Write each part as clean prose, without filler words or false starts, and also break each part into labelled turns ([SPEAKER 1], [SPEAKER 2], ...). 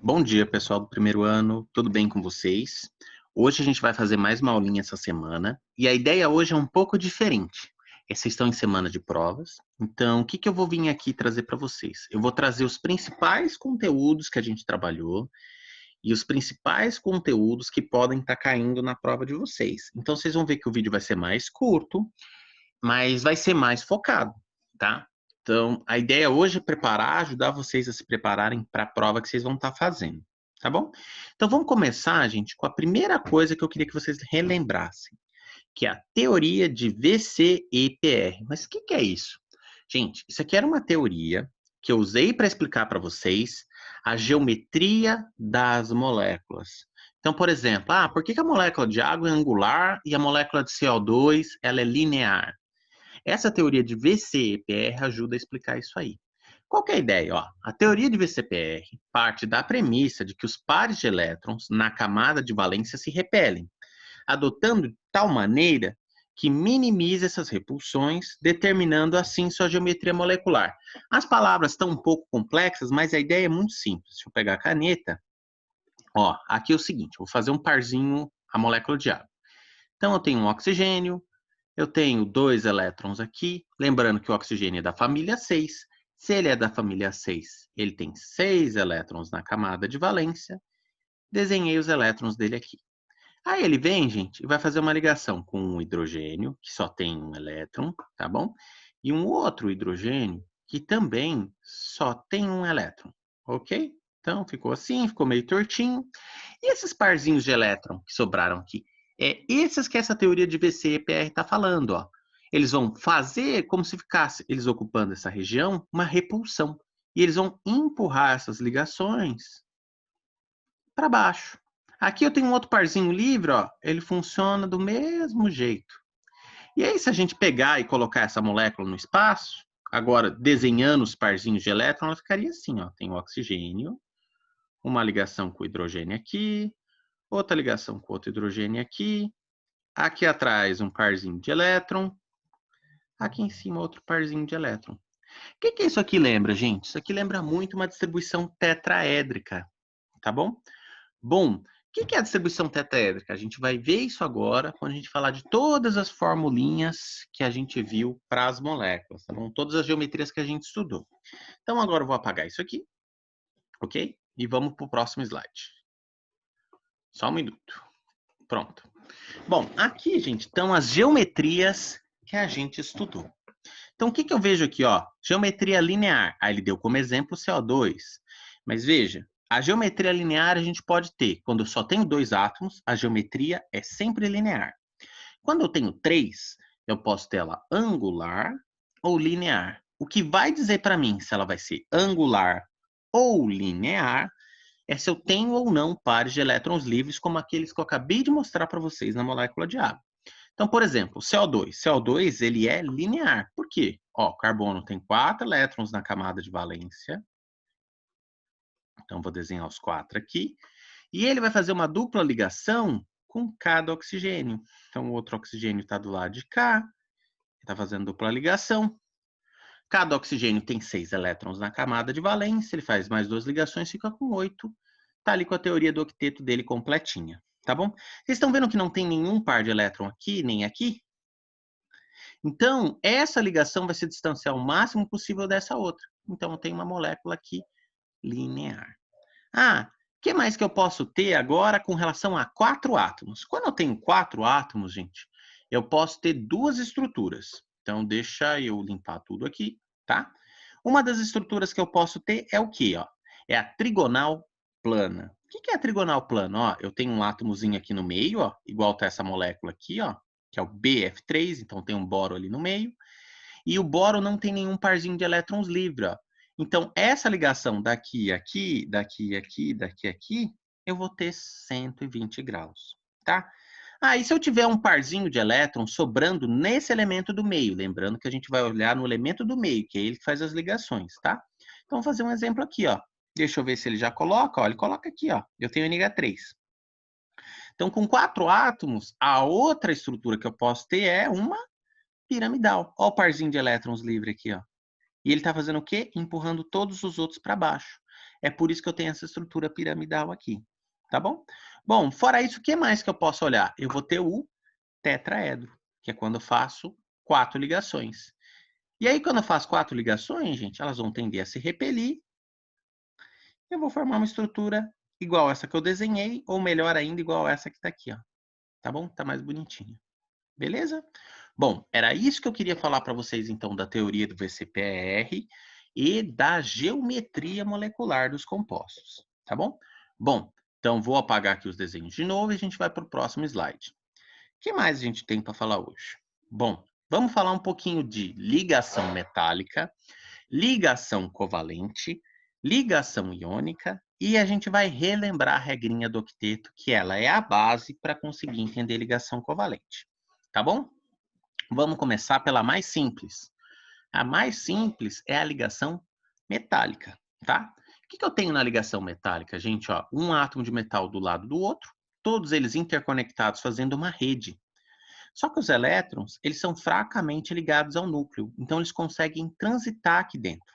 [SPEAKER 1] Bom dia, pessoal do primeiro ano, tudo bem com vocês? Hoje a gente vai fazer mais uma aulinha essa semana e a ideia hoje é um pouco diferente. Vocês estão em semana de provas, então o que que eu vou vir aqui trazer para vocês? Eu vou trazer os principais conteúdos que a gente trabalhou e os principais conteúdos que podem estar caindo na prova de vocês. Então vocês vão ver que o vídeo vai ser mais curto, mas vai ser mais focado, tá? Então, a ideia hoje é preparar, ajudar vocês a se prepararem para a prova que vocês vão estar fazendo, tá bom? Então, vamos começar, gente, com a primeira coisa que eu queria que vocês relembrassem, que é a teoria de VCEPR. Mas o que que é isso? Gente, isso aqui era uma teoria que eu usei para explicar para vocês a geometria das moléculas. Então, por exemplo, por que que a molécula de água é angular e a molécula de CO2 ela é linear? Essa teoria de VCEPR ajuda a explicar isso aí. Qual que é a ideia? A teoria de VCPR parte da premissa de que os pares de elétrons na camada de valência se repelem, adotando de tal maneira que minimiza essas repulsões, determinando assim sua geometria molecular. As palavras estão um pouco complexas, mas a ideia é muito simples. Deixa eu pegar a caneta. Aqui é o seguinte, eu vou fazer um parzinho, a molécula de água. Então eu tenho um oxigênio, eu tenho 2 elétrons aqui, lembrando que o oxigênio é da família 6. Se ele é da família 6, ele tem 6 elétrons na camada de valência. Desenhei os elétrons dele aqui. Aí ele vem, gente, e vai fazer uma ligação com um hidrogênio, que só tem um elétron, tá bom? E um outro hidrogênio, que também só tem um elétron, ok? Então, ficou assim, ficou meio tortinho. E esses parzinhos de elétron que sobraram aqui? Esses que essa teoria de VCEPR está falando, ó. Eles vão fazer como se ficasse eles ocupando essa região, uma repulsão. E eles vão empurrar essas ligações para baixo. Aqui eu tenho um outro parzinho livre, ó. Ele funciona do mesmo jeito. E aí, se a gente pegar e colocar essa molécula no espaço, agora desenhando os parzinhos de elétron, ela ficaria assim, ó. Tem o oxigênio, uma ligação com o hidrogênio aqui, outra ligação com outro hidrogênio aqui, aqui atrás um parzinho de elétron, aqui em cima outro parzinho de elétron. O que que isso aqui lembra, gente? Isso aqui lembra muito uma distribuição tetraédrica, tá bom? Bom, o que que é a distribuição tetraédrica? A gente vai ver isso agora quando a gente falar de todas as formulinhas que a gente viu para as moléculas, tá bom? Todas as geometrias que a gente estudou. Então agora eu vou apagar isso aqui, ok? E vamos para o próximo slide. Só um minuto. Pronto. Bom, aqui, gente, estão as geometrias que a gente estudou. Então, o que que eu vejo aqui, ó? Geometria linear. Aí ele deu como exemplo o CO2. Mas veja, a geometria linear a gente pode ter. Quando eu só tenho 2 átomos, a geometria é sempre linear. Quando eu tenho 3, eu posso ter ela angular ou linear. O que vai dizer para mim se ela vai ser angular ou linear é se eu tenho ou não pares de elétrons livres, como aqueles que eu acabei de mostrar para vocês na molécula de água. Então, por exemplo, o CO2. CO2 ele é linear. Por quê? Ó, o carbono tem 4 elétrons na camada de valência. Então, vou desenhar os 4 aqui. E ele vai fazer uma dupla ligação com cada oxigênio. Então, o outro oxigênio está do lado de cá. Está fazendo dupla ligação. Cada oxigênio tem 6 elétrons na camada de valência. Ele faz mais 2 ligações, fica com 8. Está ali com a teoria do octeto dele completinha. Tá bom? Vocês estão vendo que não tem nenhum par de elétron aqui, nem aqui? Então, essa ligação vai se distanciar o máximo possível dessa outra. Então, eu tenho uma molécula aqui linear. O que mais que eu posso ter agora com relação a 4 átomos? Quando eu tenho 4 átomos, gente, eu posso ter 2 estruturas. Então, deixa eu limpar tudo aqui, tá? Uma das estruturas que eu posso ter é o quê? É a trigonal plana. O que é a trigonal plana? Eu tenho um átomozinho aqui no meio, igual tá essa molécula aqui, que é o BF3, então tem um boro ali no meio. E o boro não tem nenhum parzinho de elétrons livre, Então, essa ligação daqui, aqui, daqui, aqui, daqui, aqui, eu vou ter 120 graus, tá? E se eu tiver um parzinho de elétrons sobrando nesse elemento do meio, lembrando que a gente vai olhar no elemento do meio, que é ele que faz as ligações, tá? Então, vou fazer um exemplo aqui, Deixa eu ver se ele já coloca, ele coloca aqui, Eu tenho NH3. Então, com 4 átomos, a outra estrutura que eu posso ter é uma piramidal. Olha o parzinho de elétrons livre aqui, E ele está fazendo o quê? Empurrando todos os outros para baixo. É por isso que eu tenho essa estrutura piramidal aqui, tá bom? Bom, fora isso, o que mais que eu posso olhar? Eu vou ter o tetraedro, que é quando eu faço 4 ligações. E aí, quando eu faço 4 ligações, gente, elas vão tender a se repelir. Eu vou formar uma estrutura igual essa que eu desenhei, ou melhor ainda, igual essa que está aqui, ó. Tá bom? Tá mais bonitinho. Beleza? Bom, era isso que eu queria falar para vocês, então, da teoria do VCPR e da geometria molecular dos compostos, tá bom? Bom, então vou apagar aqui os desenhos de novo e a gente vai para o próximo slide. O que mais a gente tem para falar hoje? Bom, vamos falar um pouquinho de ligação metálica, ligação covalente, ligação iônica e a gente vai relembrar a regrinha do octeto, que ela é a base para conseguir entender ligação covalente. Tá bom? Vamos começar pela mais simples. A mais simples é a ligação metálica, tá? O que eu tenho na ligação metálica, gente? Ó, um átomo de metal do lado do outro, todos eles interconectados fazendo uma rede. Só que os elétrons, eles são fracamente ligados ao núcleo, então eles conseguem transitar aqui dentro,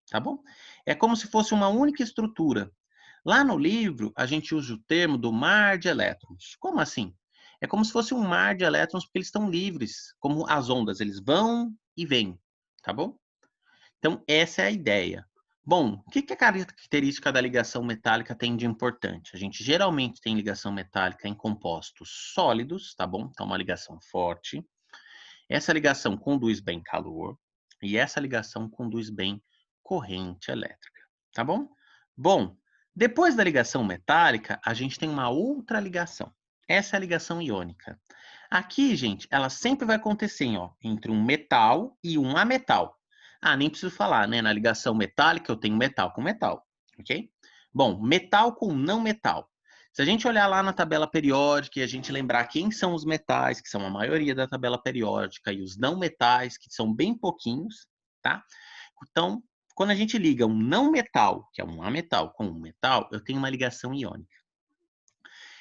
[SPEAKER 1] tá bom? É como se fosse uma única estrutura. Lá no livro, a gente usa o termo do mar de elétrons. Como assim? É como se fosse um mar de elétrons, porque eles estão livres, como as ondas, eles vão e vêm, tá bom? Então, essa é a ideia. Bom, o que a característica da ligação metálica tem de importante? A gente geralmente tem ligação metálica em compostos sólidos, tá bom? Então, uma ligação forte. Essa ligação conduz bem calor e essa ligação conduz bem corrente elétrica, tá bom? Bom, depois da ligação metálica, a gente tem uma outra ligação. Essa é a ligação iônica. Aqui, gente, ela sempre vai acontecer, ó, entre um metal e um ametal. Ah, nem preciso falar, né? Na ligação metálica, eu tenho metal com metal, ok? Bom, metal com não metal. Se a gente olhar lá na tabela periódica e a gente lembrar quem são os metais, que são a maioria da tabela periódica, e os não metais, que são bem pouquinhos, tá? Então, quando a gente liga um não metal, que é um ametal, com um metal, eu tenho uma ligação iônica.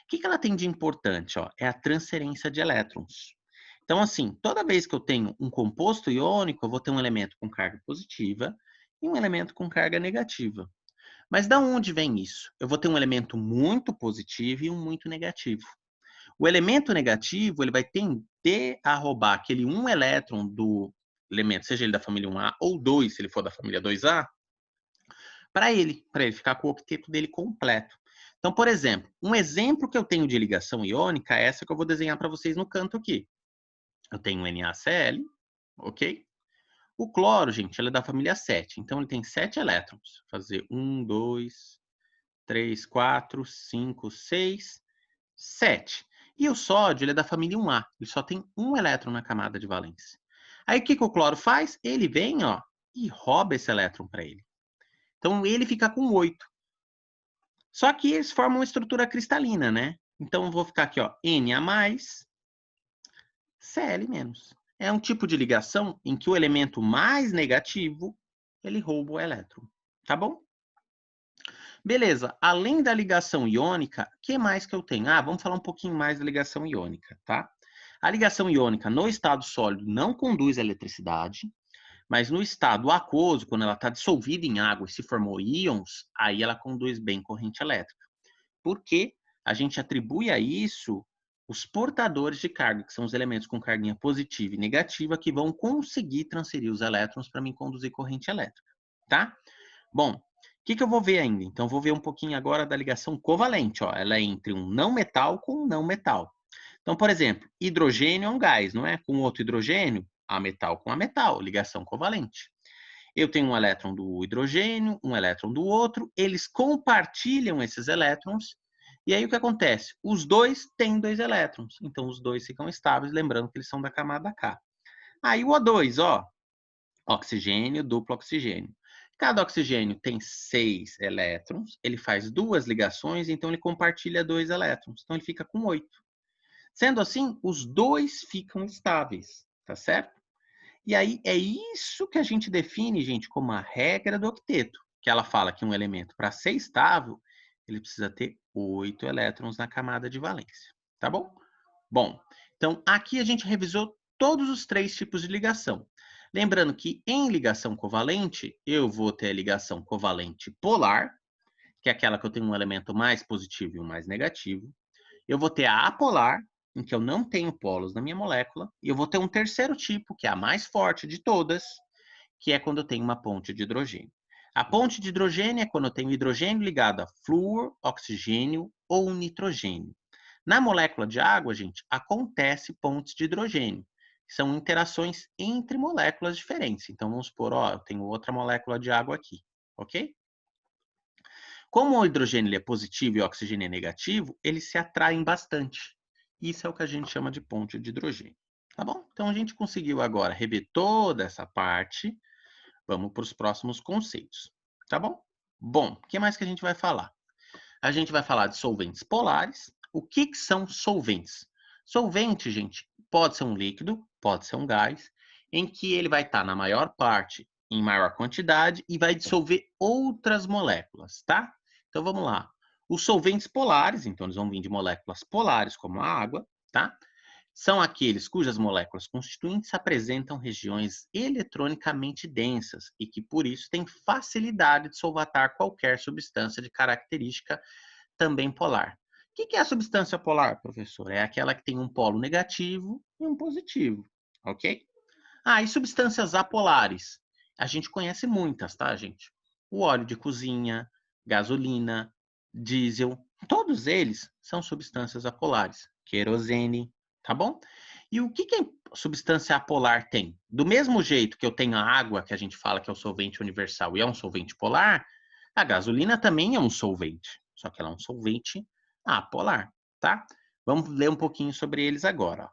[SPEAKER 1] O que ela tem de importante? Ó? É a transferência de elétrons. Então, assim, toda vez que eu tenho um composto iônico, eu vou ter um elemento com carga positiva e um elemento com carga negativa. Mas da onde vem isso? Eu vou ter um elemento muito positivo e um muito negativo. O elemento negativo, ele vai tender a roubar aquele um elétron do elemento, seja ele da família 1A ou 2, se ele for da família 2A, para ele ficar com o octeto dele completo. Então, por exemplo, um exemplo que eu tenho de ligação iônica é essa que eu vou desenhar para vocês no canto aqui. Eu tenho um NaCl, ok? O cloro, gente, ele é da família 7, então ele tem 7 elétrons. Vou fazer 1, 2, 3, 4, 5, 6, 7. E o sódio, ele é da família 1A, ele só tem um elétron na camada de valência. Aí o que o cloro faz? Ele vem, ó, e rouba esse elétron para ele. Então ele fica com 8. Só que eles formam uma estrutura cristalina, né? Então eu vou ficar aqui, ó, Na mais, Cl menos. É um tipo de ligação em que o elemento mais negativo, ele rouba o elétron. Tá bom? Beleza. Além da ligação iônica, o que mais que eu tenho? Ah, vamos falar um pouquinho mais da ligação iônica, tá? A ligação iônica no estado sólido não conduz eletricidade, mas no estado aquoso, quando ela está dissolvida em água e se formou íons, aí ela conduz bem corrente elétrica. Porque a gente atribui a isso os portadores de carga, que são os elementos com carguinha positiva e negativa, que vão conseguir transferir os elétrons para mim conduzir corrente elétrica, tá? Bom, o que eu vou ver ainda? Então, vou ver um pouquinho agora da ligação covalente, ó. Ela é entre um não metal com um não metal. Então, por exemplo, hidrogênio é um gás, não é? Com outro hidrogênio, a metal com a metal, ligação covalente. Eu tenho um elétron do hidrogênio, um elétron do outro, eles compartilham esses elétrons, e aí o que acontece? Os dois têm 2 elétrons, então os dois ficam estáveis, lembrando que eles são da camada K. Aí o O2, ó, oxigênio, duplo oxigênio. Cada oxigênio tem 6 elétrons, ele faz 2 ligações, então ele compartilha 2 elétrons, então ele fica com 8. Sendo assim, os dois ficam estáveis, tá certo? E aí é isso que a gente define, gente, como a regra do octeto, que ela fala que um elemento, para ser estável, ele precisa ter 8 elétrons na camada de valência, tá bom? Bom, então aqui a gente revisou todos os 3 tipos de ligação. Lembrando que em ligação covalente, eu vou ter a ligação covalente polar, que é aquela que eu tenho um elemento mais positivo e um mais negativo. Eu vou ter a apolar, em que eu não tenho polos na minha molécula. E eu vou ter um terceiro tipo, que é a mais forte de todas, que é quando eu tenho uma ponte de hidrogênio. A ponte de hidrogênio é quando eu tenho hidrogênio ligado a flúor, oxigênio ou nitrogênio. Na molécula de água, gente, acontece pontes de hidrogênio. São interações entre moléculas diferentes. Então, vamos supor, ó, eu tenho outra molécula de água aqui, ok? Como o hidrogênio é positivo e o oxigênio é negativo, eles se atraem bastante. Isso é o que a gente chama de ponte de hidrogênio. Tá bom? Então, a gente conseguiu agora rever toda essa parte. Vamos para os próximos conceitos. Tá bom? Bom, o que mais que a gente vai falar? A gente vai falar de solventes polares. O que são solventes? Solvente, gente, pode ser um líquido, pode ser um gás, em que ele vai estar na maior parte em maior quantidade e vai dissolver outras moléculas, tá? Então vamos lá. Os solventes polares, então eles vão vir de moléculas polares, como a água, tá? São aqueles cujas moléculas constituintes apresentam regiões eletronicamente densas e que, por isso, têm facilidade de solvatar qualquer substância de característica também polar. O que é a substância polar, professor? É aquela que tem um polo negativo e um positivo, ok? Ah, e substâncias apolares? A gente conhece muitas, tá, gente? O óleo de cozinha, gasolina, diesel, todos eles são substâncias apolares. Querosene, tá bom? E o que a substância apolar tem? Do mesmo jeito que eu tenho a água, que a gente fala que é o solvente universal e é um solvente polar, a gasolina também é um solvente, só que ela é um solvente apolar, tá? Vamos ler um pouquinho sobre eles agora, ó.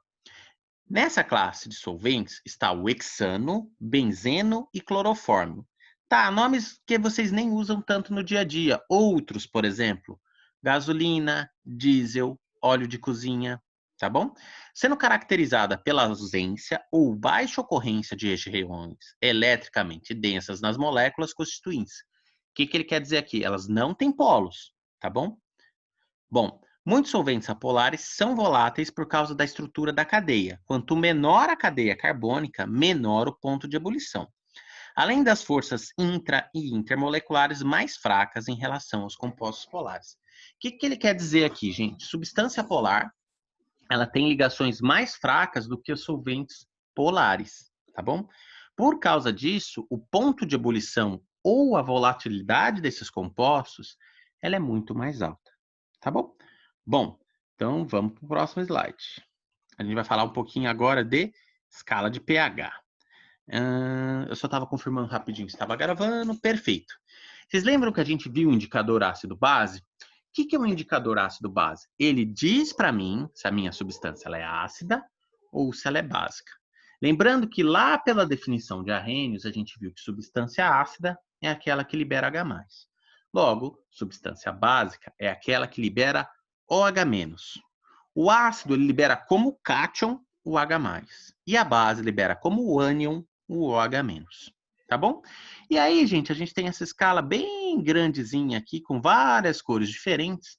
[SPEAKER 1] Nessa classe de solventes está o hexano, benzeno e clorofórmio. Tá, nomes que vocês nem usam tanto no dia a dia. Outros, por exemplo, gasolina, diesel, óleo de cozinha, tá bom? Sendo caracterizada pela ausência ou baixa ocorrência de regiões eletricamente densas nas moléculas constituintes. O que ele quer dizer aqui? Elas não têm polos, tá bom? Bom, muitos solventes apolares são voláteis por causa da estrutura da cadeia. Quanto menor a cadeia carbônica, menor o ponto de ebulição. Além das forças intra e intermoleculares mais fracas em relação aos compostos polares. O que ele quer dizer aqui, gente? Substância polar, ela tem ligações mais fracas do que os solventes polares, tá bom? Por causa disso, o ponto de ebulição ou a volatilidade desses compostos, ela é muito mais alta, tá bom? Bom, então vamos para o próximo slide. A gente vai falar um pouquinho agora de escala de pH. Eu só estava confirmando rapidinho se estava gravando. Perfeito. Vocês lembram que a gente viu o indicador ácido-base? O que é um indicador ácido-base? Ele diz para mim se a minha substância ela é ácida ou se ela é básica. Lembrando que lá pela definição de Arrhenius, a gente viu que substância ácida é aquela que libera H+. Logo, substância básica é aquela que libera OH-. O ácido ele libera como cátion o H+. E a base libera como ânion o OH-. Tá bom? E aí, gente, a gente tem essa escala bem grandezinha aqui, com várias cores diferentes,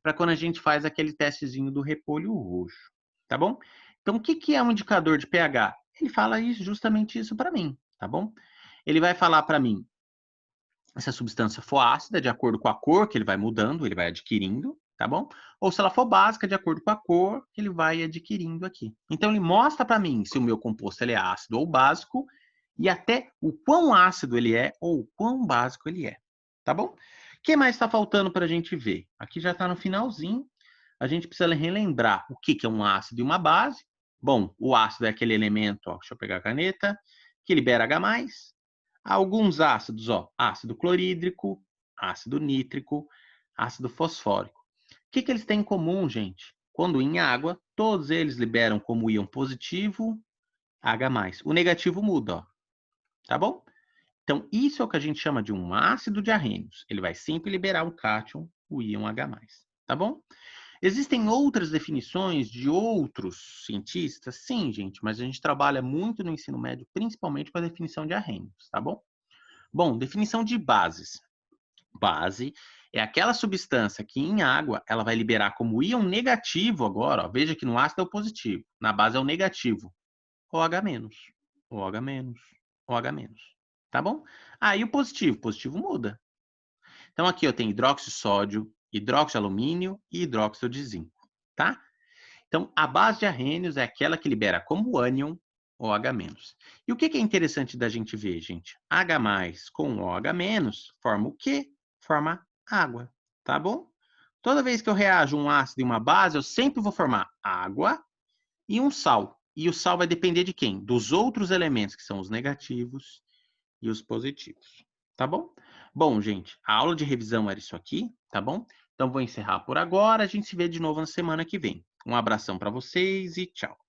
[SPEAKER 1] para quando a gente faz aquele testezinho do repolho roxo. Tá bom? Então, o que é um indicador de pH? Ele fala justamente isso para mim, tá bom? Ele vai falar para mim se a substância for ácida, de acordo com a cor que ele vai mudando, ele vai adquirindo, tá bom? Ou se ela for básica, de acordo com a cor que ele vai adquirindo aqui. Então, ele mostra para mim se o meu composto ele é ácido ou básico e até o quão ácido ele é ou o quão básico ele é, tá bom? O que mais está faltando para a gente ver? Aqui já está no finalzinho. A gente precisa relembrar o que é um ácido e uma base. Bom, o ácido é aquele elemento, ó, deixa eu pegar a caneta, que libera H+. Alguns ácidos, ó, ácido clorídrico, ácido nítrico, ácido fosfórico. O que eles têm em comum, gente? Quando em água, todos eles liberam como íon positivo H+. O negativo muda, ó, tá bom? Então, isso é o que a gente chama de um ácido de Arrhenius. Ele vai sempre liberar um cátion, o íon H+, tá bom? Existem outras definições de outros cientistas? Sim, gente, mas a gente trabalha muito no ensino médio, principalmente com a definição de Arrhenius, tá bom? Bom, definição de bases. Base é aquela substância que em água ela vai liberar como íon negativo agora, ó, veja que no ácido é o positivo, na base é o negativo, OH-, OH-, OH-, tá bom? Aí o positivo muda. Então, aqui eu tenho hidróxido de sódio, hidróxido de alumínio e hidróxido de zinco, tá? Então, a base de arrênios é aquela que libera como ânion OH-. E o que é interessante da gente ver, gente? H+ com OH- forma o quê? Forma água, tá bom? Toda vez que eu reajo um ácido e uma base, eu sempre vou formar água e um sal. E o sal vai depender de quem? Dos outros elementos, que são os negativos e os positivos. Tá bom? Bom, gente, a aula de revisão era isso aqui, tá bom? Então, vou encerrar por agora. A gente se vê de novo na semana que vem. Um abração para vocês e tchau.